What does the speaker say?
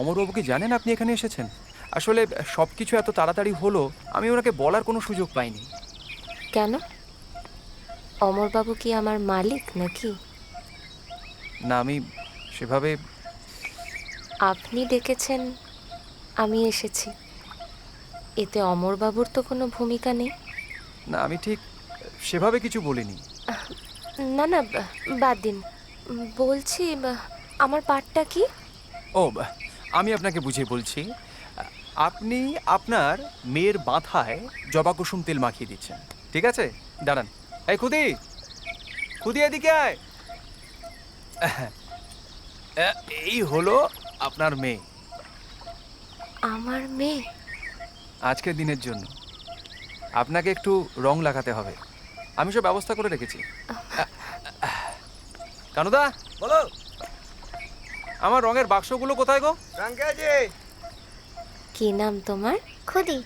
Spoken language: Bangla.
অমরবাবু কি জানেন আপনি এখানে এসেছেন? আসলে সব কিছু এত তাড়াতাড়ি হলো, আমি ওনাকে বলার কোনো সুযোগ পাইনি। কেন? অমরবাবু কি আমার মালিক নাকি? না, আমি সেভাবে। আপনি ডেকেছেন, আমি এসেছি। এতে অমরবাবুর তো কোনো ভূমিকা নেই। না, আমি ঠিক সেভাবে কিছু বলিনি। না না, বাদ দিন। বলছি, আমার পাঠটা কি? ও, আমি আপনাকে বুঝিয়ে বলছি। আপনি আপনার মেয়ের মাথায় জবা কুসুম তেল মাখিয়ে দিচ্ছেন, ঠিক আছে? দাঁড়ান। এই খুদি, খুদি এদিকে আয়। এই হলো আপনার মেয়ে আমার মেয়ে? আজকের দিনের জন্য। আপনাকে একটু রং লাগাতে হবে, আমি সব ব্যবস্থা করে রেখেছি। কানুদা, বলো। আমার রঙের বাক্সগুলো কোথায় গো? রাঙ্গে আছে। কি নাম তোমার? খুদি।